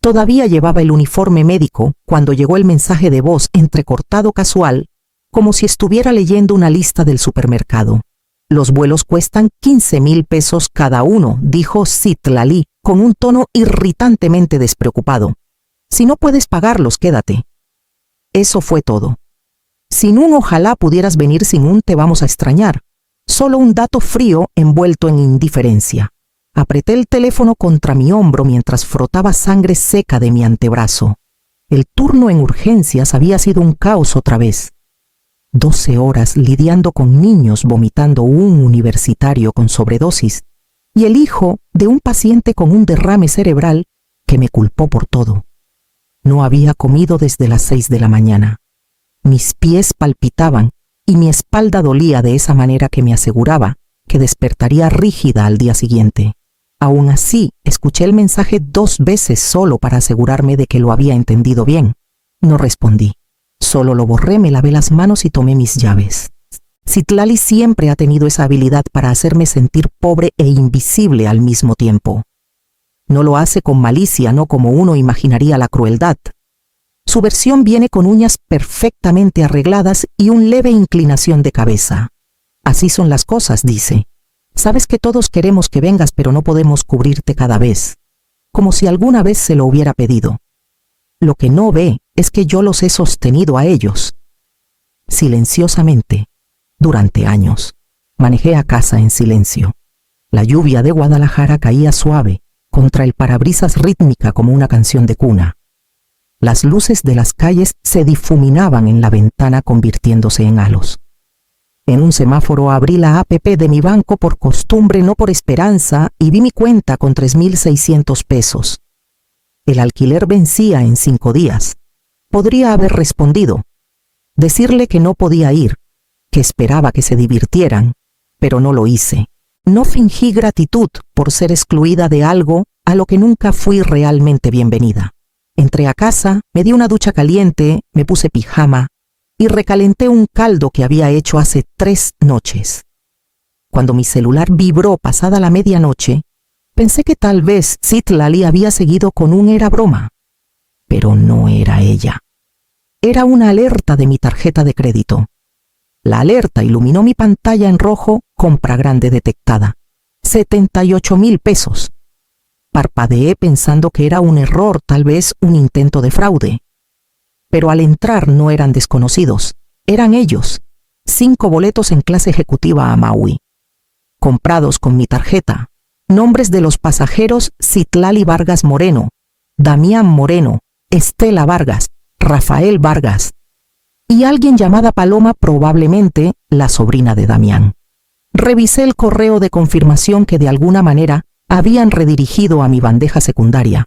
Todavía llevaba el uniforme médico cuando llegó el mensaje de voz entrecortado casual, como si estuviera leyendo una lista del supermercado. Los vuelos cuestan 15,000 pesos cada uno, dijo Citlali con un tono irritantemente despreocupado. Si no puedes pagarlos, quédate. Eso fue todo. Sin un ojalá pudieras venir, sin un te vamos a extrañar. Solo un dato frío envuelto en indiferencia. Apreté el teléfono contra mi hombro mientras frotaba sangre seca de mi antebrazo. El turno en urgencias había sido un caos otra vez. 12 horas lidiando con niños vomitando, un universitario con sobredosis y el hijo de un paciente con un derrame cerebral que me culpó por todo. No había comido desde las 6 de la mañana. Mis pies palpitaban y mi espalda dolía de esa manera que me aseguraba que despertaría rígida al día siguiente. Aún así, escuché el mensaje 2 veces solo para asegurarme de que lo había entendido bien. No respondí. Solo lo borré, me lavé las manos y tomé mis llaves. Citlali siempre ha tenido esa habilidad para hacerme sentir pobre e invisible al mismo tiempo. No lo hace con malicia, no como uno imaginaría la crueldad. Su versión viene con uñas perfectamente arregladas y un leve inclinación de cabeza. Así son las cosas, dice. Sabes que todos queremos que vengas, pero no podemos cubrirte cada vez. Como si alguna vez se lo hubiera pedido. Lo que no ve es que yo los he sostenido a ellos. Silenciosamente, durante años, manejé a casa en silencio. La lluvia de Guadalajara caía suave contra el parabrisas, rítmica como una canción de cuna. Las luces de las calles se difuminaban en la ventana convirtiéndose en halos. En un semáforo abrí la app de mi banco por costumbre, no por esperanza, y vi mi cuenta con 3,600 pesos. El alquiler vencía en 5 días. Podría haber respondido, decirle que no podía ir, que esperaba que se divirtieran, pero no lo hice. No fingí gratitud por ser excluida de algo a lo que nunca fui realmente bienvenida. Entré a casa, me di una ducha caliente, me puse pijama y recalenté un caldo que había hecho hace 3 noches. Cuando mi celular vibró pasada la medianoche, pensé que tal vez Citlali había seguido con un era broma. Pero no era ella. Era una alerta de mi tarjeta de crédito. La alerta iluminó mi pantalla en rojo, compra grande detectada. 78,000 pesos. Parpadeé pensando que era un error, tal vez un intento de fraude. Pero al entrar no eran desconocidos, eran ellos. 5 boletos en clase ejecutiva a Maui. Comprados con mi tarjeta. Nombres de los pasajeros: Citlali Vargas Moreno, Damián Moreno, Estela Vargas, Rafael Vargas. Y alguien llamada Paloma, probablemente la sobrina de Damián. Revisé el correo de confirmación que de alguna manera habían redirigido a mi bandeja secundaria.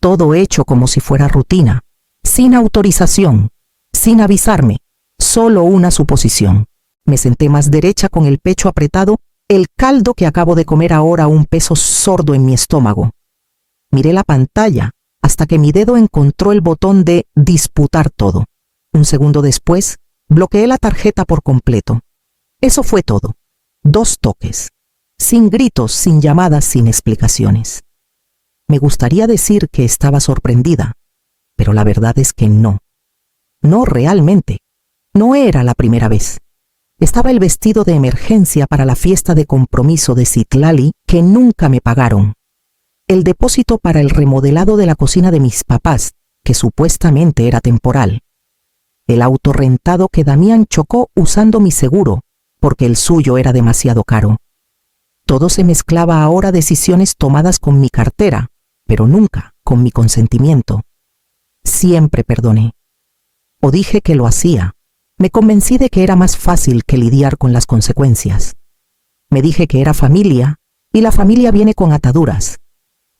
Todo hecho como si fuera rutina, sin autorización, sin avisarme, solo una suposición. Me senté más derecha con el pecho apretado, el caldo que acabo de comer ahora un peso sordo en mi estómago. Miré la pantalla hasta que mi dedo encontró el botón de disputar todo. Un segundo después, bloqueé la tarjeta por completo. Eso fue todo. 2 toques. Sin gritos, sin llamadas, sin explicaciones. Me gustaría decir que estaba sorprendida, pero la verdad es que no. No realmente. No era la primera vez. Estaba el vestido de emergencia para la fiesta de compromiso de Citlali que nunca me pagaron. El depósito para el remodelado de la cocina de mis papás, que supuestamente era temporal. El auto rentado que Damián chocó usando mi seguro, porque el suyo era demasiado caro. Todo se mezclaba ahora, decisiones tomadas con mi cartera, pero nunca con mi consentimiento. Siempre perdoné. O dije que lo hacía. Me convencí de que era más fácil que lidiar con las consecuencias. Me dije que era familia, y la familia viene con ataduras.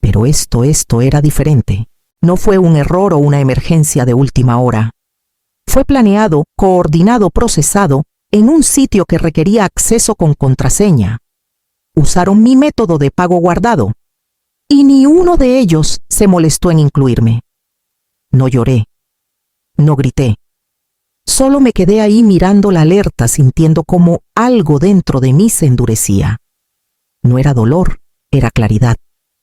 Pero esto era diferente. No fue un error o una emergencia de última hora. Fue planeado, coordinado, procesado, en un sitio que requería acceso con contraseña. Usaron mi método de pago guardado, y ni uno de ellos se molestó en incluirme. No lloré, no grité. Solo me quedé ahí mirando la alerta, sintiendo cómo algo dentro de mí se endurecía. No era dolor, era claridad.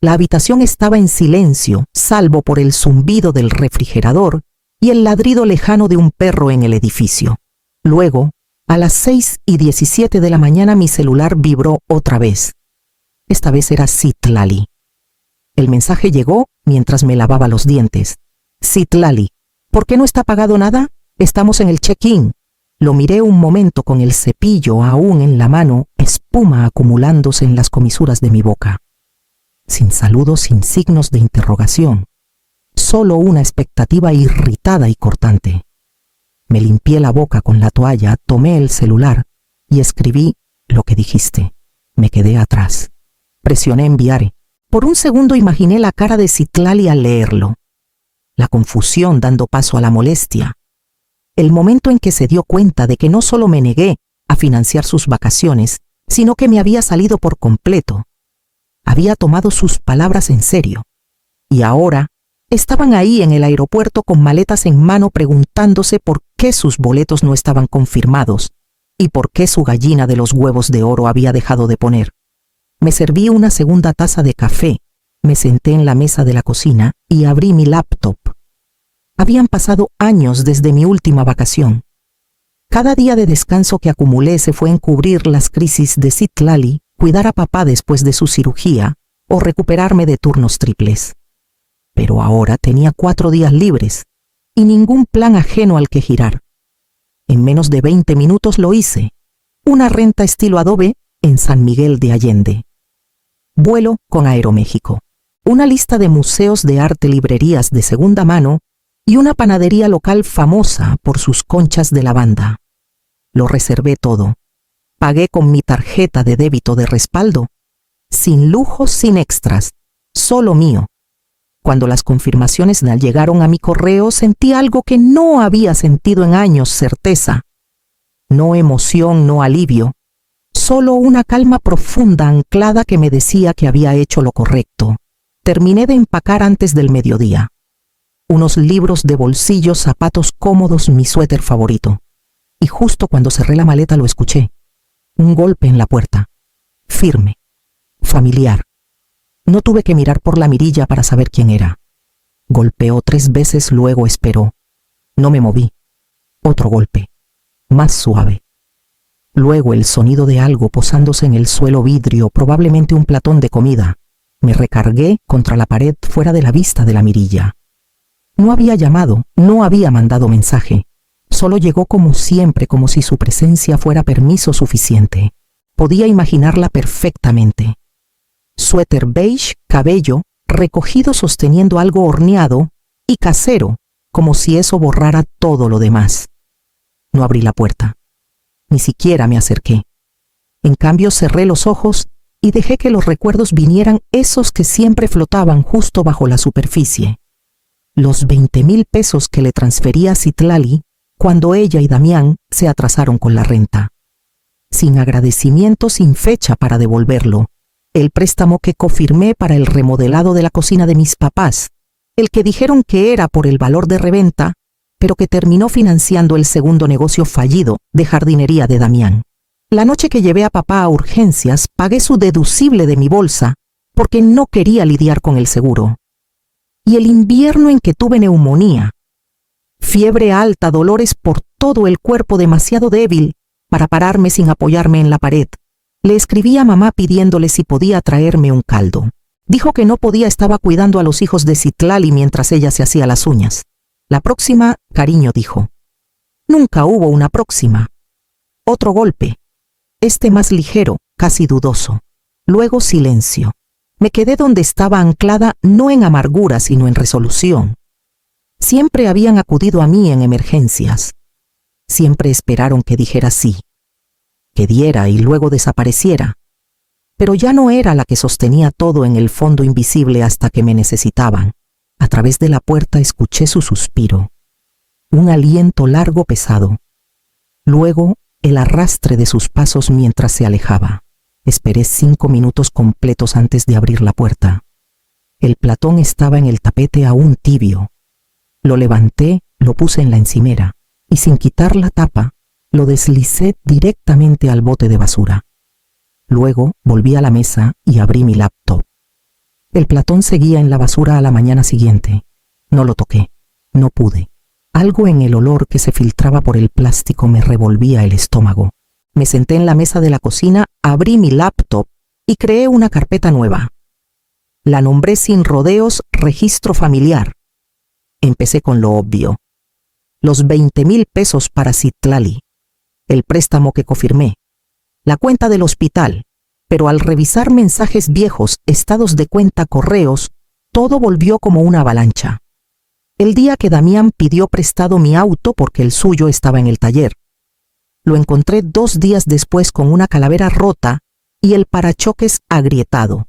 La habitación estaba en silencio, salvo por el zumbido del refrigerador y el ladrido lejano de un perro en el edificio. Luego, a las 6:17 de la mañana mi celular vibró otra vez. Esta vez era Citlali. El mensaje llegó mientras me lavaba los dientes. Citlali, ¿por qué no está pagado nada? Estamos en el check-in. Lo miré un momento con el cepillo aún en la mano, espuma acumulándose en las comisuras de mi boca. Sin saludos, sin signos de interrogación. Solo una expectativa irritada y cortante. Me limpié la boca con la toalla, tomé el celular y escribí lo que dijiste. Me quedé atrás. Presioné enviar. Por un segundo imaginé la cara de Citlali al leerlo. La confusión dando paso a la molestia. El momento en que se dio cuenta de que no solo me negué a financiar sus vacaciones, sino que me había salido por completo. Había tomado sus palabras en serio. Y ahora estaban ahí en el aeropuerto con maletas en mano preguntándose por qué sus boletos no estaban confirmados y por qué su gallina de los huevos de oro había dejado de poner. Me serví una segunda taza de café, me senté en la mesa de la cocina y abrí mi laptop. Habían pasado años desde mi última vacación. Cada día de descanso que acumulé se fue en cubrir las crisis de Citlali, cuidar a papá después de su cirugía o recuperarme de turnos triples. Pero ahora tenía 4 días libres y ningún plan ajeno al que girar. En menos de 20 minutos lo hice. Una renta estilo Adobe en San Miguel de Allende. Vuelo con Aeroméxico. Una lista de museos de arte, librerías de segunda mano y una panadería local famosa por sus conchas de lavanda. Lo reservé todo. Pagué con mi tarjeta de débito de respaldo. Sin lujos, sin extras. Solo mío. Cuando las confirmaciones llegaron a mi correo, sentí algo que no había sentido en años: certeza. No emoción, no alivio. Solo una calma profunda anclada que me decía que había hecho lo correcto. Terminé de empacar antes del mediodía. Unos libros de bolsillo, zapatos cómodos, mi suéter favorito. Y justo cuando cerré la maleta lo escuché. Un golpe en la puerta. Firme. Familiar. No tuve que mirar por la mirilla para saber quién era. Golpeó 3 veces, luego esperó. No me moví. Otro golpe. Más suave. Luego el sonido de algo posándose en el suelo vidrio, probablemente un platón de comida. Me recargué contra la pared fuera de la vista de la mirilla. No había llamado, no había mandado mensaje. Solo llegó como siempre, como si su presencia fuera permiso suficiente. Podía imaginarla perfectamente. Suéter beige, cabello, recogido sosteniendo algo horneado y casero, como si eso borrara todo lo demás. No abrí la puerta. Ni siquiera me acerqué. En cambio cerré los ojos y dejé que los recuerdos vinieran, esos que siempre flotaban justo bajo la superficie. Los 20,000 pesos que le transfería a Citlali cuando ella y Damián se atrasaron con la renta. Sin agradecimiento, sin fecha para devolverlo. El préstamo que confirmé para el remodelado de la cocina de mis papás. El que dijeron que era por el valor de reventa, pero que terminó financiando el segundo negocio fallido de jardinería de Damián. La noche que llevé a papá a urgencias, pagué su deducible de mi bolsa porque no quería lidiar con el seguro. Y el invierno en que tuve neumonía. Fiebre alta, dolores por todo el cuerpo, demasiado débil para pararme sin apoyarme en la pared. Le escribí a mamá pidiéndole si podía traerme un caldo. Dijo que no podía, estaba cuidando a los hijos de Citlali mientras ella se hacía las uñas. La próxima, cariño, dijo. Nunca hubo una próxima. Otro golpe. Este más ligero, casi dudoso. Luego silencio. Me quedé donde estaba anclada, no en amargura, sino en resolución. Siempre habían acudido a mí en emergencias. Siempre esperaron que dijera sí, que diera y luego desapareciera. Pero ya no era la que sostenía todo en el fondo invisible hasta que me necesitaban. A través de la puerta escuché su suspiro. Un aliento largo, pesado. Luego, el arrastre de sus pasos mientras se alejaba. Esperé 5 minutos completos antes de abrir la puerta. El platón estaba en el tapete aún tibio. Lo levanté, lo puse en la encimera y sin quitar la tapa, lo deslicé directamente al bote de basura. Luego volví a la mesa y abrí mi laptop. El platón seguía en la basura a la mañana siguiente. No lo toqué. No pude. Algo en el olor que se filtraba por el plástico me revolvía el estómago. Me senté en la mesa de la cocina, abrí mi laptop y creé una carpeta nueva. La nombré sin rodeos Registro Familiar. Empecé con lo obvio. Los 20,000 pesos para Citlali. El préstamo que confirmé. La cuenta del hospital. Pero al revisar mensajes viejos, estados de cuenta, correos, todo volvió como una avalancha. El día que Damián pidió prestado mi auto porque el suyo estaba en el taller. Lo encontré 2 días después con una calavera rota y el parachoques agrietado.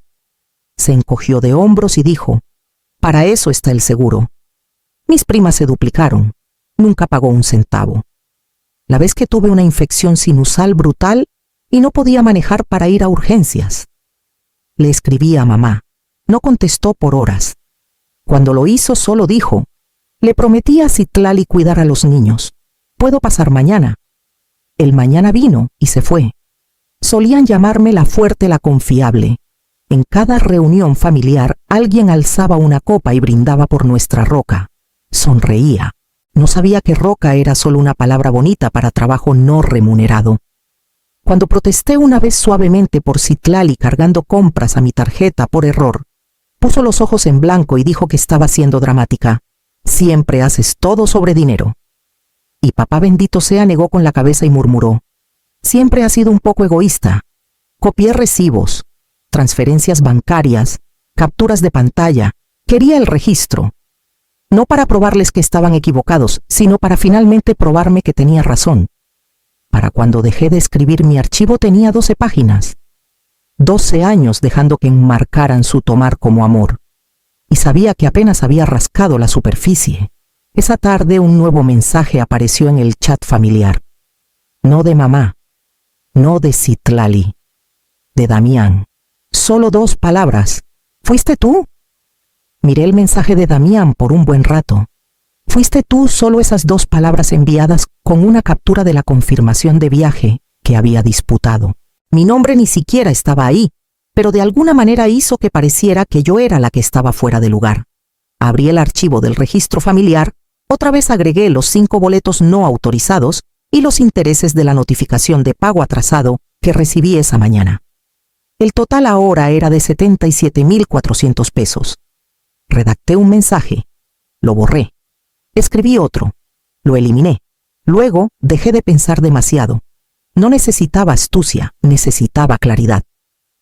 Se encogió de hombros y dijo, «Para eso está el seguro». Mis primas se duplicaron. Nunca pagó un centavo. La vez que tuve una infección sinusal brutal y no podía manejar para ir a urgencias. Le escribí a mamá. No contestó por horas. Cuando lo hizo solo dijo, «Le prometí a Citlali cuidar a los niños. Puedo pasar mañana». El mañana vino y se fue. Solían llamarme la fuerte, la confiable. En cada reunión familiar alguien alzaba una copa y brindaba por nuestra Roca. Sonreía. No sabía que Roca era solo una palabra bonita para trabajo no remunerado. Cuando protesté una vez suavemente por Citlali cargando compras a mi tarjeta por error, puso los ojos en blanco y dijo que estaba siendo dramática. «Siempre haces todo sobre dinero». Y papá bendito sea negó con la cabeza y murmuró, «Siempre has sido un poco egoísta. Copié recibos, transferencias bancarias, capturas de pantalla. Quería el registro. No para probarles que estaban equivocados, sino para finalmente probarme que tenía razón. Para cuando dejé de escribir mi archivo tenía 12 páginas. 12 años dejando que enmarcaran su tomar como amor. Y sabía que apenas había rascado la superficie. Esa tarde un nuevo mensaje apareció en el chat familiar. No de mamá, no de Citlali, de Damián. Solo 2 palabras. ¿Fuiste tú? Miré el mensaje de Damián por un buen rato. Fuiste tú, solo esas 2 palabras enviadas con una captura de la confirmación de viaje que había disputado. Mi nombre ni siquiera estaba ahí, pero de alguna manera hizo que pareciera que yo era la que estaba fuera de lugar. Abrí el archivo del registro familiar, otra vez agregué los 5 boletos no autorizados y los intereses de la notificación de pago atrasado que recibí esa mañana. El total ahora era de 77,400 pesos. Redacté un mensaje, lo borré. Escribí otro, lo eliminé. Luego dejé de pensar demasiado. No necesitaba astucia, necesitaba claridad.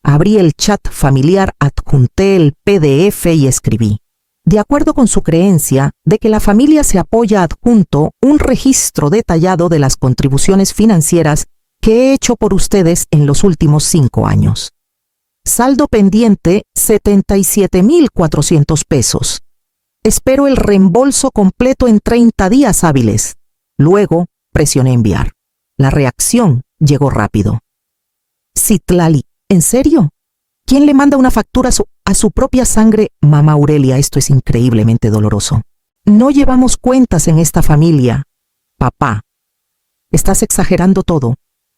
Abrí el chat familiar, adjunté el PDF y escribí. De acuerdo con su creencia de que la familia se apoya, adjunto un registro detallado de las contribuciones financieras que he hecho por ustedes en los últimos 5 años. Saldo pendiente, 77,400 pesos. Espero el reembolso completo en 30 días hábiles. Luego presioné enviar. La reacción llegó rápido. Citlali, ¿en serio? ¿Quién le manda una factura a su propia sangre? Mamá Aurelia, esto es increíblemente doloroso. No llevamos cuentas en esta familia. Papá, estás exagerando todo.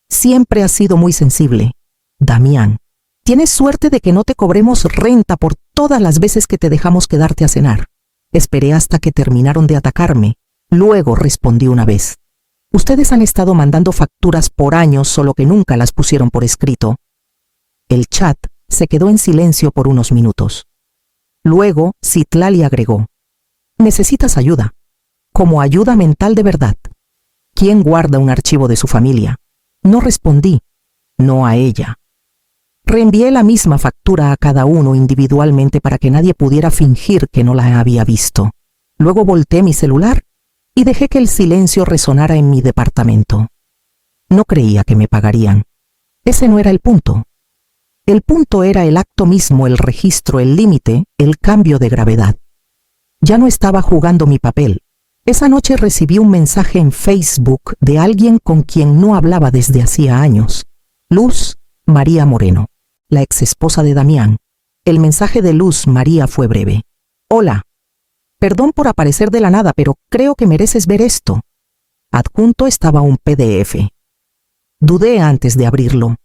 Siempre has sido muy sensible. Damián, tienes suerte de que no te cobremos renta por todas las veces que te dejamos quedarte a cenar. Esperé hasta que terminaron de atacarme. Luego respondí una vez. Ustedes han estado mandando facturas por años, solo que nunca las pusieron por escrito. El chat se quedó en silencio por unos minutos. Luego, Citlali agregó, «Necesitas ayuda, como ayuda mental de verdad. ¿Quién guarda un archivo de su familia?» No respondí, no a ella. Reenvié la misma factura a cada uno individualmente para que nadie pudiera fingir que no la había visto. Luego volteé mi celular y dejé que el silencio resonara en mi departamento. No creía que me pagarían. Ese no era el punto. El punto era el acto mismo, el registro, el límite, el cambio de gravedad. Ya no estaba jugando mi papel. Esa noche recibí un mensaje en Facebook de alguien con quien no hablaba desde hacía años. Luz María Moreno, la exesposa de Damián. El mensaje de Luz María fue breve. Hola. Perdón por aparecer de la nada, pero creo que mereces ver esto. Adjunto estaba un PDF. Dudé antes de abrirlo.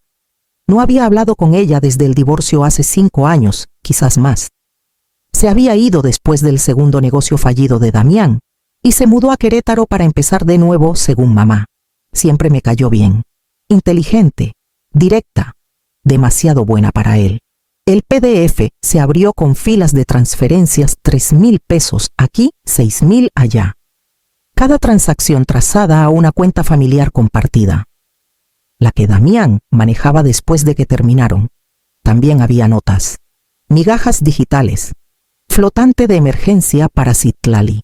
No había hablado con ella desde el divorcio hace 5 años, quizás más. Se había ido después del segundo negocio fallido de Damián y se mudó a Querétaro para empezar de nuevo, según mamá. Siempre me cayó bien. Inteligente, directa, demasiado buena para él. El PDF se abrió con filas de transferencias, 3,000 pesos aquí, 6,000 allá. Cada transacción trazada a una cuenta familiar compartida. La que Damián manejaba después de que terminaron. También había notas, migajas digitales, flotante de emergencia para Citlali,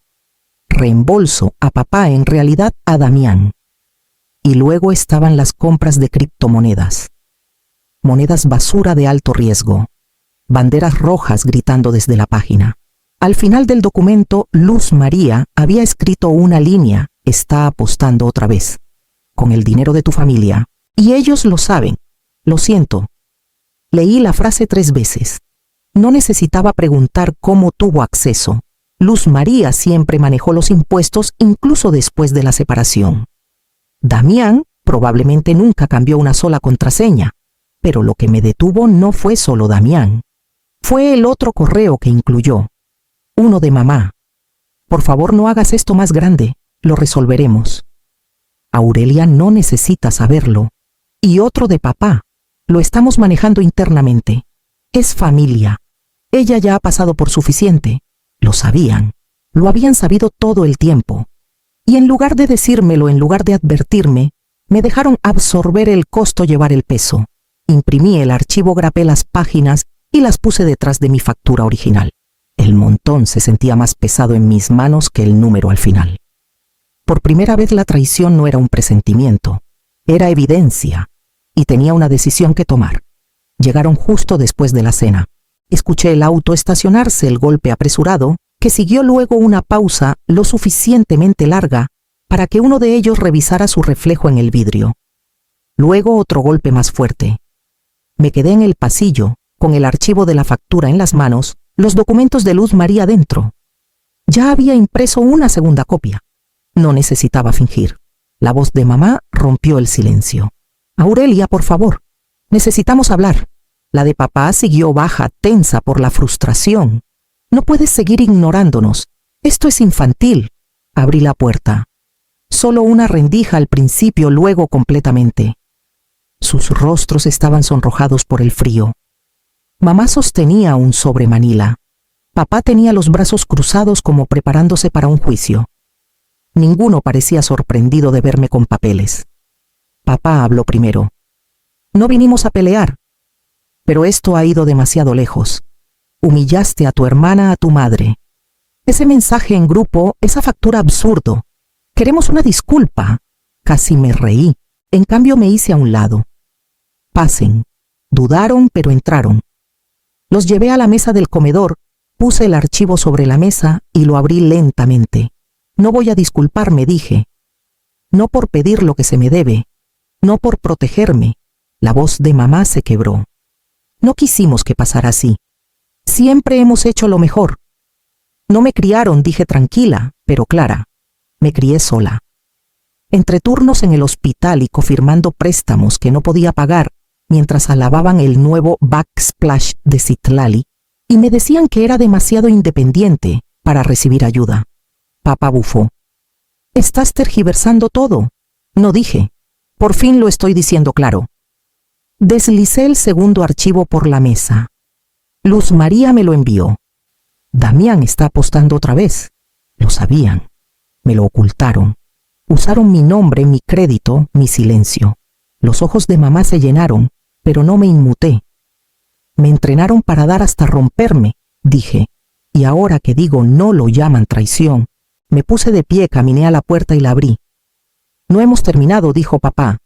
reembolso a papá, en realidad a Damián. Y luego estaban las compras de criptomonedas. Monedas basura de alto riesgo. Banderas rojas gritando desde la página. Al final del documento, Luz María había escrito una línea: está apostando otra vez. Con el dinero de tu familia. Y ellos lo saben. Lo siento. Leí la frase 3 veces. No necesitaba preguntar cómo tuvo acceso. Luz María siempre manejó los impuestos incluso después de la separación. Damián probablemente nunca cambió una sola contraseña, pero lo que me detuvo no fue solo Damián. Fue el otro correo que incluyó. Uno de mamá. Por favor, no hagas esto más grande, lo resolveremos. Aurelia no necesita saberlo. Y otro de papá. Lo estamos manejando internamente. Es familia. Ella ya ha pasado por suficiente. Lo sabían. Lo habían sabido todo el tiempo. Y en lugar de decírmelo, en lugar de advertirme, me dejaron absorber el costo, llevar el peso. Imprimí el archivo, grapé las páginas y las puse detrás de mi factura original. El montón se sentía más pesado en mis manos que el número al final. Por primera vez la traición no era un presentimiento, era evidencia, y tenía una decisión que tomar. Llegaron justo después de la cena. Escuché el auto estacionarse, el golpe apresurado, que siguió luego una pausa lo suficientemente larga para que uno de ellos revisara su reflejo en el vidrio. Luego otro golpe más fuerte. Me quedé en el pasillo, con el archivo de la factura en las manos, los documentos de Luz María dentro. Ya había impreso una segunda copia. No necesitaba fingir. La voz de mamá rompió el silencio. Aurelia, por favor, necesitamos hablar. La de papá siguió baja, tensa por la frustración. No puedes seguir ignorándonos. Esto es infantil. Abrí la puerta. Solo una rendija al principio, luego completamente. Sus rostros estaban sonrojados por el frío. Mamá sostenía un sobremanila. Papá tenía los brazos cruzados como preparándose para un juicio. Ninguno parecía sorprendido de verme con papeles. Papá habló primero. No vinimos a pelear. Pero esto ha ido demasiado lejos. Humillaste a tu hermana, a tu madre. Ese mensaje en grupo, esa factura absurdo. Queremos una disculpa. Casi me reí. En cambio me hice a un lado. Pasen. Dudaron, pero entraron. Los llevé a la mesa del comedor, puse el archivo sobre la mesa y lo abrí lentamente. No voy a disculparme, dije. No por pedir lo que se me debe. No por protegerme. La voz de mamá se quebró. No quisimos que pasara así. Siempre hemos hecho lo mejor. No me criaron, dije tranquila, pero clara. Me crié sola. Entre turnos en el hospital y confirmando préstamos que no podía pagar, mientras alababan el nuevo Backsplash de Citlali, y me decían que era demasiado independiente para recibir ayuda. Papá bufó. Estás tergiversando todo. No dije. Por fin lo estoy diciendo claro. Deslicé el segundo archivo por la mesa. Luz María me lo envió. Damián está apostando otra vez. Lo sabían. Me lo ocultaron. Usaron mi nombre, mi crédito, mi silencio. Los ojos de mamá se llenaron, pero no me inmuté. Me entrenaron para dar hasta romperme, dije. Y ahora que digo no lo llaman traición. Me puse de pie, caminé a la puerta y la abrí. No hemos terminado, dijo papá.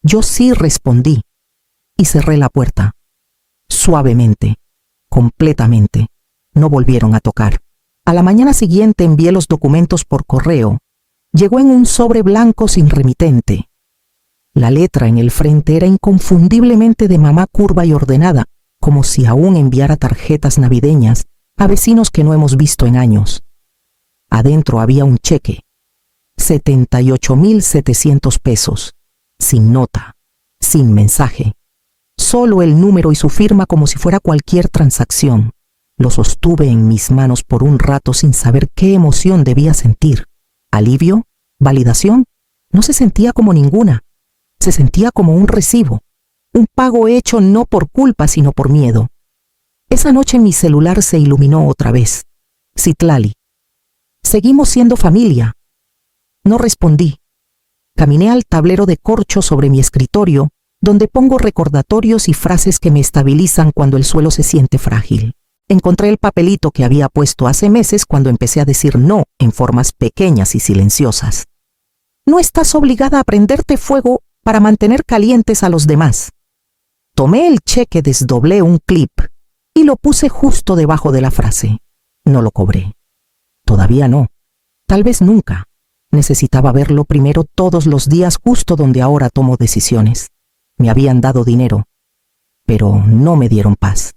Yo sí respondí. Y cerré la puerta. Suavemente. Completamente. No volvieron a tocar. A la mañana siguiente envié los documentos por correo. Llegó en un sobre blanco sin remitente. La letra en el frente era inconfundiblemente de mamá, curva y ordenada, como si aún enviara tarjetas navideñas a vecinos que no hemos visto en años. Adentro había un cheque. 78,700 pesos. Sin nota. Sin mensaje. Solo el número y su firma como si fuera cualquier transacción. Lo sostuve en mis manos por un rato sin saber qué emoción debía sentir. ¿Alivio? ¿Validación? No se sentía como ninguna. Se sentía como un recibo. Un pago hecho no por culpa, sino por miedo. Esa noche mi celular se iluminó otra vez. Citlali. Seguimos siendo familia. No respondí. Caminé al tablero de corcho sobre mi escritorio, donde pongo recordatorios y frases que me estabilizan cuando el suelo se siente frágil. Encontré el papelito que había puesto hace meses cuando empecé a decir no en formas pequeñas y silenciosas. No estás obligada a prenderte fuego para mantener calientes a los demás. Tomé el cheque, desdoblé un clip y lo puse justo debajo de la frase. No lo cobré. Todavía no. Tal vez nunca. Necesitaba verlo primero todos los días justo donde ahora tomo decisiones. Me habían dado dinero, pero no me dieron paz.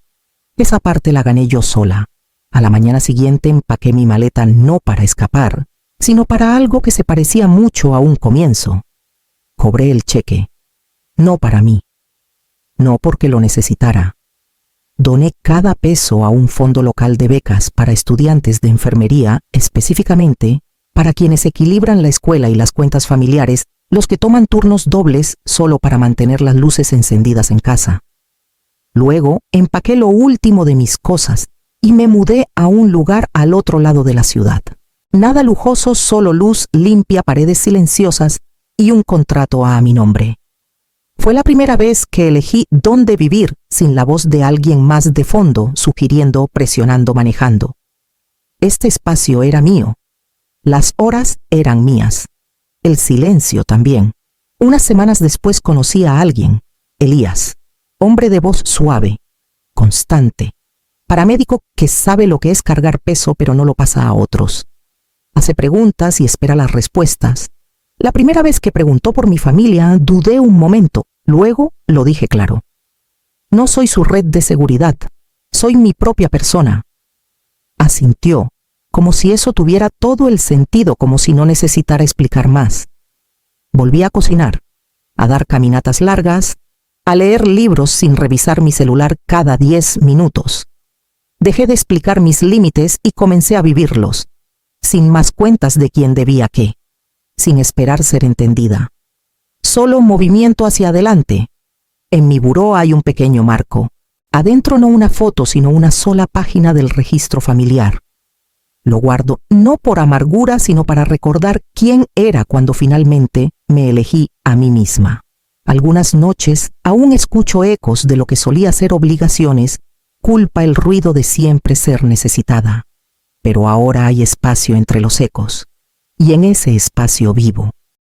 Esa parte la gané yo sola. A la mañana siguiente empaqué mi maleta no para escapar, sino para algo que se parecía mucho a un comienzo. Cobré el cheque. No para mí. No porque lo necesitara. Doné cada peso a un fondo local de becas para estudiantes de enfermería, específicamente para quienes equilibran la escuela y las cuentas familiares, los que toman turnos dobles solo para mantener las luces encendidas en casa. Luego empaqué lo último de mis cosas y me mudé a un lugar al otro lado de la ciudad. Nada lujoso, solo luz limpia, paredes silenciosas y un contrato a mi nombre. Fue la primera vez que elegí dónde vivir sin la voz de alguien más de fondo, sugiriendo, presionando, manejando. Este espacio era mío. Las horas eran mías. El silencio también. Unas semanas después conocí a alguien, Elías, hombre de voz suave, constante, paramédico que sabe lo que es cargar peso pero no lo pasa a otros. Hace preguntas y espera las respuestas. La primera vez que preguntó por mi familia, dudé un momento, luego lo dije claro. No soy su red de seguridad, soy mi propia persona. Asintió, como si eso tuviera todo el sentido, como si no necesitara explicar más. Volví a cocinar, a dar caminatas largas, a leer libros sin revisar mi celular cada 10 minutos. Dejé de explicar mis límites y comencé a vivirlos, sin más cuentas de quién debía qué, sin esperar ser entendida. Solo movimiento hacia adelante. En mi buró hay un pequeño marco. Adentro no una foto, sino una sola página del registro familiar. Lo guardo no por amargura, sino para recordar quién era cuando finalmente me elegí a mí misma. Algunas noches aún escucho ecos de lo que solía ser obligaciones, culpa el ruido de siempre ser necesitada. Pero ahora hay espacio entre los ecos, y en ese espacio vivo.